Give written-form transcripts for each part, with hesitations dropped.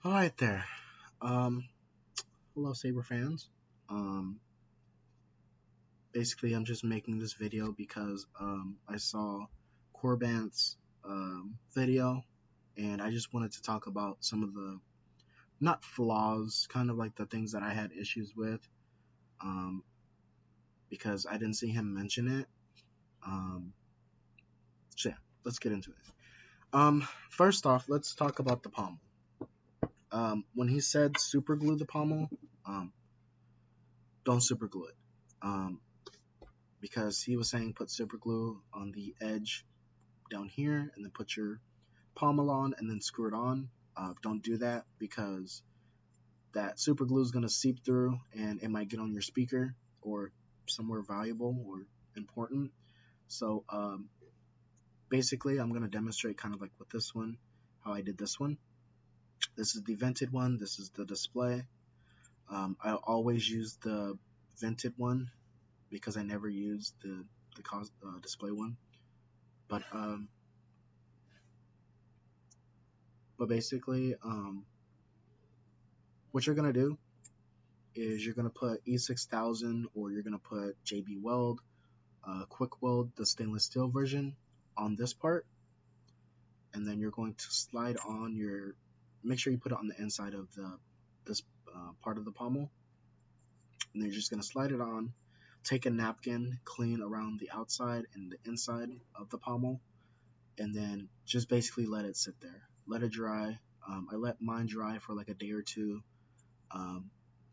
All right there. Um, Hello, Saber fans. Um, Basically, I'm just making this video because I saw Korbanth's video, and I just wanted to talk about some of the not flaws, kind of like the things that I had issues with, um, because I didn't see him mention it. Um, so yeah, let's get into it. First off, let's talk about the pommel. When he said super glue the pommel, um, don't super glue it. Um, because he was saying put super glue on the edge down here and then put your pommel on and then screw it on. Don't do that because that super glue is going to seep through and it might get on your speaker or somewhere valuable or important. So basically, I'm going to demonstrate kind of like with this one, how I did this one. This is the vented one. This is the display. I always use the vented one because I never use the display one. But basically, what you're gonna do is you're gonna put E6000 or you're gonna put JB Weld, Quick Weld, the stainless steel version, on this part, and then you're going to slide on your. Make sure you put it on the inside of this part of the pommel, and then you're just gonna slide it on. Take a napkin, clean around the outside and the inside of the pommel, and then just basically let it sit there. Let it dry. I let mine dry for like a day or two.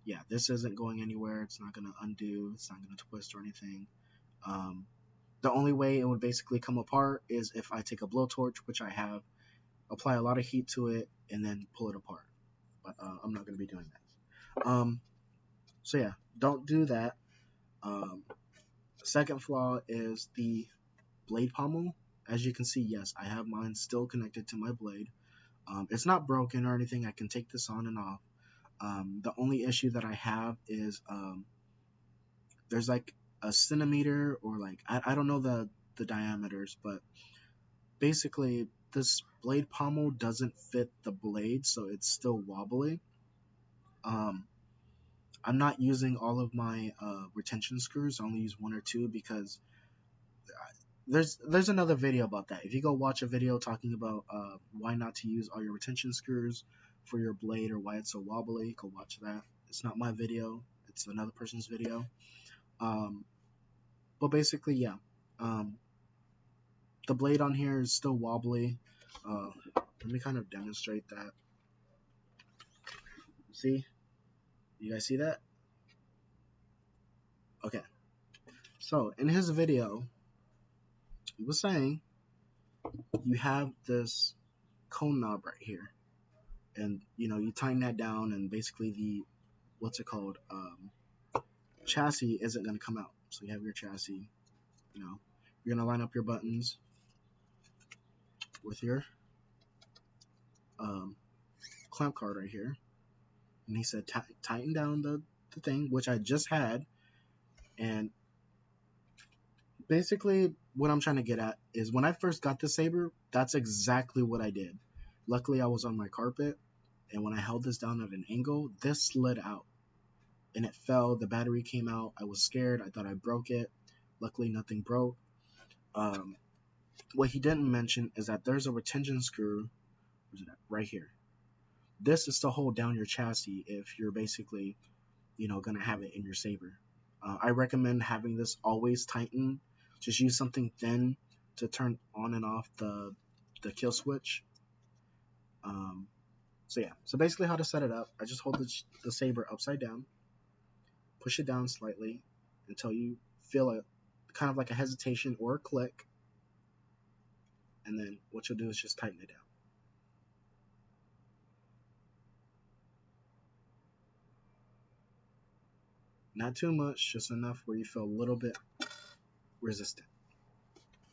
Yeah, this isn't going anywhere. It's not going to undo. It's not going to twist or anything. Um, the only way it would basically come apart is if I take a blowtorch, which I have, apply a lot of heat to it, and then pull it apart. But I'm not going to be doing that. So yeah, don't do that. Second flaw is the blade pommel. As you can see, yes, I have mine still connected to my blade. It's not broken or anything. I can take this on and off. The only issue that I have is there's like a centimeter or like I don't know the diameters, but basically this blade pommel doesn't fit the blade, so it's still wobbly. Um, I'm not using all of my retention screws. I only use one or two because there's another video about that. If you go watch a video talking about why not to use all your retention screws for your blade or why it's so wobbly, go watch that. It's not my video. It's another person's video. Um, but basically, yeah. Um, the blade on here is still wobbly. Let me kind of demonstrate that. See? You guys see that? Okay. So, in his video, he was saying you have this cone knob right here. And, you tighten that down and basically what's it called? Chassis isn't going to come out. So you have your chassis, you're going to line up your buttons with your clamp card right here. And he said tighten down the thing, which I just had. And basically what I'm trying to get at is when I first got the saber, that's exactly what I did. Luckily I was on my carpet, and when I held this down at an angle, this slid out and it fell. The battery came out. I was scared. I thought I broke it. Luckily nothing broke. What he didn't mention is that there's a retention screw right here. This is to hold down your chassis if you're basically gonna have it in your saber. I recommend having this always tightened. Just use something thin to turn on and off the kill switch. So yeah, so basically how to set it up, I just hold the saber upside down, push it down slightly until you feel a kind of like a hesitation or a click, and then what you'll do is just tighten it down. Not too much, just enough where you feel a little bit resistant.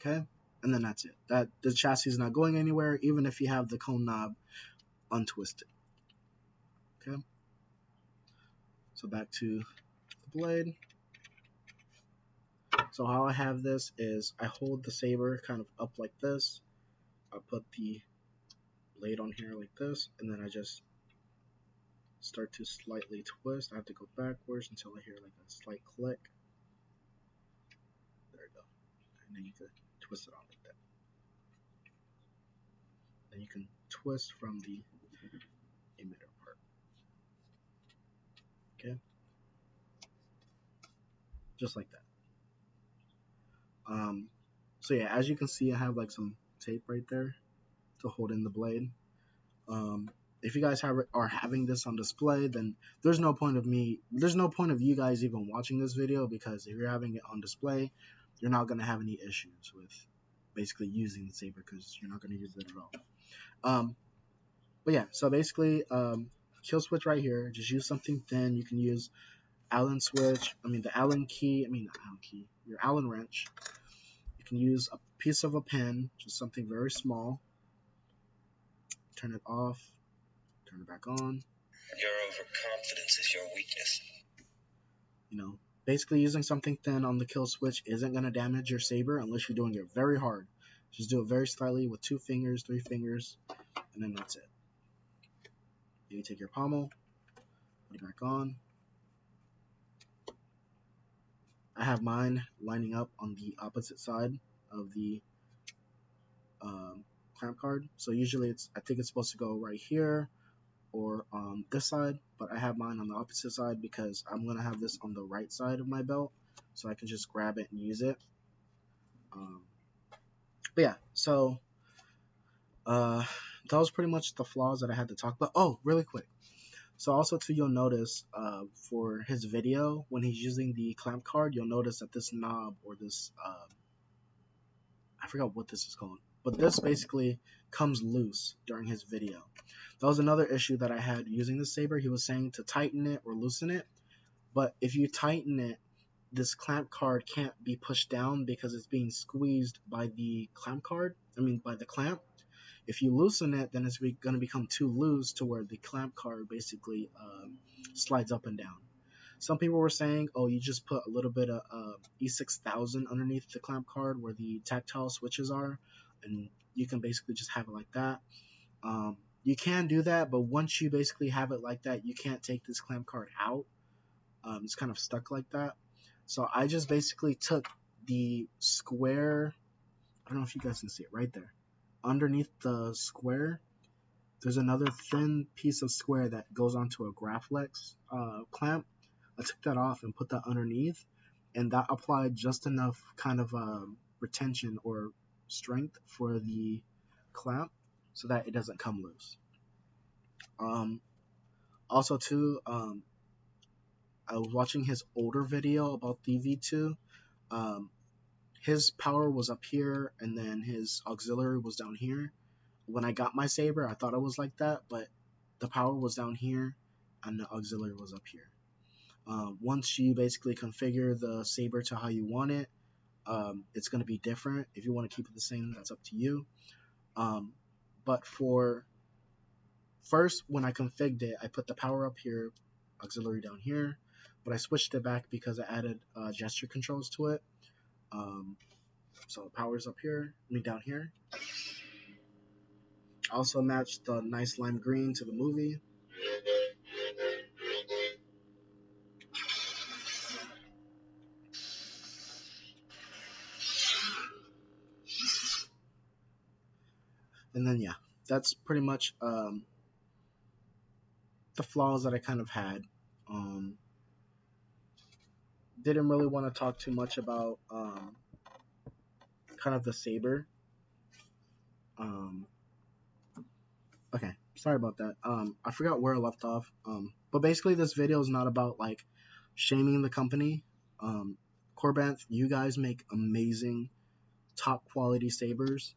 Okay, and then that's it. That the chassis is not going anywhere, even if you have the cone knob untwisted. Okay, so back to the blade. So how I have this is I hold the saber kind of up like this. I put the blade on here like this, and then I just start to slightly twist. I have to go backwards until I hear like a slight click. There we go. And then you can twist it on like that. Then you can twist from the emitter part. Okay? Just like that. So yeah, as you can see, I have like some tape right there to hold in the blade. If you guys are having this on display, then there's no point of you guys even watching this video, because if you're having it on display, you're not gonna have any issues with basically using the saber, because you're not gonna use it at all. But yeah, so basically, kill switch right here. Just use something thin. You can use Allen switch. The Allen key. Not Allen key. Your Allen wrench. You can use a piece of a pen, just something very small. Turn it off. Turn it back on. Your overconfidence is your weakness. Basically using something thin on the kill switch isn't going to damage your saber unless you're doing it very hard. Just do it very slightly with 2 fingers, 3 fingers, and then that's it. Then you take your pommel, put it back on. I have mine lining up on the opposite side of the clamp card. So usually I think it's supposed to go right here or on this side, but I have mine on the opposite side because I'm going to have this on the right side of my belt, so I can just grab it and use it. But yeah, so that was pretty much the flaws that I had to talk about. Oh, really quick. So also too, you'll notice for his video, when he's using the clamp card, you'll notice that this knob, or this, I forgot what this is called, but this basically comes loose during his video. That was another issue that I had using the saber. He was saying to tighten it or loosen it, but if you tighten it, this clamp card can't be pushed down because it's being squeezed by the clamp card. By the clamp. If you loosen it, then it's going to become too loose to where the clamp card basically slides up and down. Some people were saying, oh, you just put a little bit of E6000 underneath the clamp card where the tactile switches are, and you can basically just have it like that. You can do that, but once you basically have it like that, you can't take this clamp card out. It's kind of stuck like that. So I just basically took the square, I don't know if you guys can see it right there. Underneath the square, there's another thin piece of square that goes onto a Graflex clamp. I took that off and put that underneath, and that applied just enough kind of retention or strength for the clamp so that it doesn't come loose. Also too, I was watching his older video about the V2. His power was up here, and then his auxiliary was down here. When I got my saber, I thought it was like that, but the power was down here, and the auxiliary was up here. Once you basically configure the saber to how you want it, it's going to be different. If you want to keep it the same, that's up to you. But for first, when I configured it, I put the power up here, auxiliary down here, but I switched it back because I added gesture controls to it. So power's up here, down here. I also matched the nice lime green to the movie. And then yeah, that's pretty much the flaws that I kind of had. Didn't really want to talk too much about kind of the saber. Okay, sorry about that. I forgot where I left off. But basically this video is not about like shaming the company. Korbanth, you guys make amazing, top quality sabers.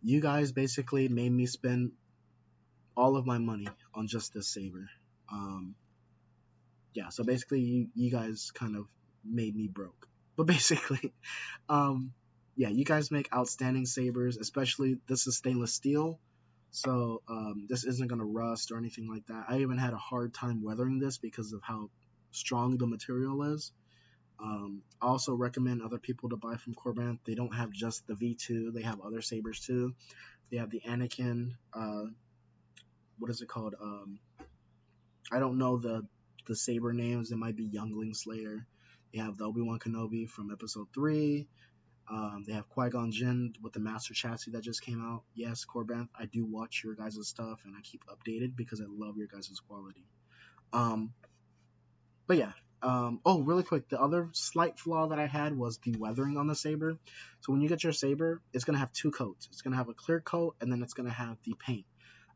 You guys basically made me spend all of my money on just this saber. Yeah, so basically you guys kind of made me broke. But basically, yeah, you guys make outstanding sabers, especially this is stainless steel. So this isn't going to rust or anything like that. I even had a hard time weathering this because of how strong the material is. I also recommend other people to buy from Korbanth. They don't have just the V2. They have other sabers too. They have the Anakin what is it called? I don't know the saber names. It might be Youngling Slayer. They have the Obi-Wan Kenobi from Episode 3. They have Qui-Gon Jinn with the Master Chassis that just came out. Yes, Korbanth, I do watch your guys' stuff and I keep updated because I love your guys' quality. Um, but yeah. Oh, really quick, the other slight flaw that I had was the weathering on the saber. So when you get your saber, it's gonna have two coats. It's gonna have a clear coat, and then it's gonna have the paint.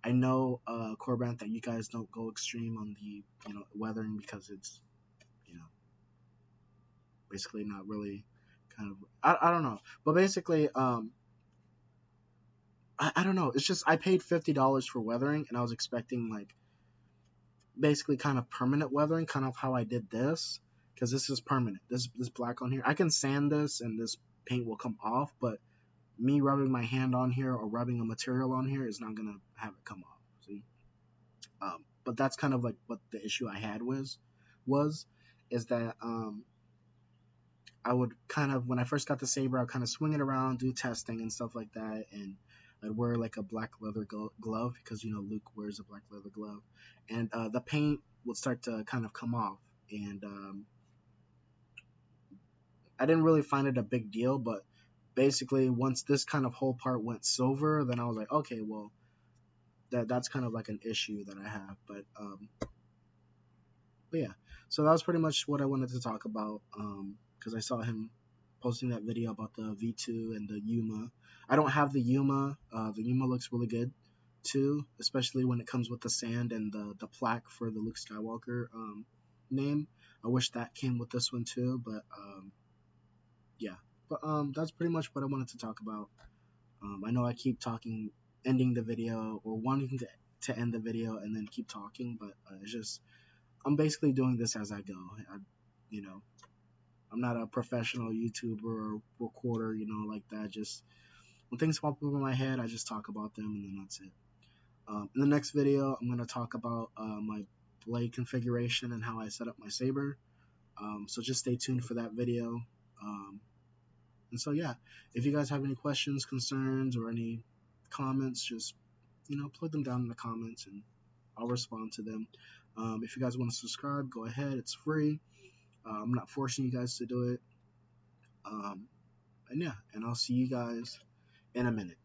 I know, Korbanth, that you guys don't go extreme on the weathering because it's you know basically not really kind of I don't know, but basically I don't know. It's just I paid $50 for weathering, and I was expecting like basically kind of permanent weathering, kind of how I did this, because this is permanent. This black on here, I can sand this, and this paint will come off. But me rubbing my hand on here or rubbing a material on here is not gonna have it come off. See, but that's kind of like what the issue I had was is that I would kind of, when I first got the saber, I'd kind of swing it around, do testing and stuff like that, and I'd wear like a black leather glove because Luke wears a black leather glove, and the paint would start to kind of come off, and I didn't really find it a big deal, but basically once this kind of whole part went silver, then I was like, okay, well that's kind of like an issue that I have, but yeah, so that was pretty much what I wanted to talk about. Because I saw him posting that video about the V2 and the Yuma. I don't have the Yuma. The Yuma looks really good too, especially when it comes with the sand and the plaque for the Luke Skywalker name. I wish that came with this one too, but yeah. But that's pretty much what I wanted to talk about. I know I keep talking, ending the video or wanting to end the video and then keep talking, but it's just I'm basically doing this as I go. You know, I'm not a professional YouTuber or recorder, like that. Just when things pop up in my head, I just talk about them, and then that's it. In the next video, I'm going to talk about my blade configuration and how I set up my saber. So just stay tuned for that video. And so, yeah, if you guys have any questions, concerns, or any comments, just, plug them down in the comments, and I'll respond to them. If you guys want to subscribe, go ahead. It's free. I'm not forcing you guys to do it. And yeah, and I'll see you guys in a minute.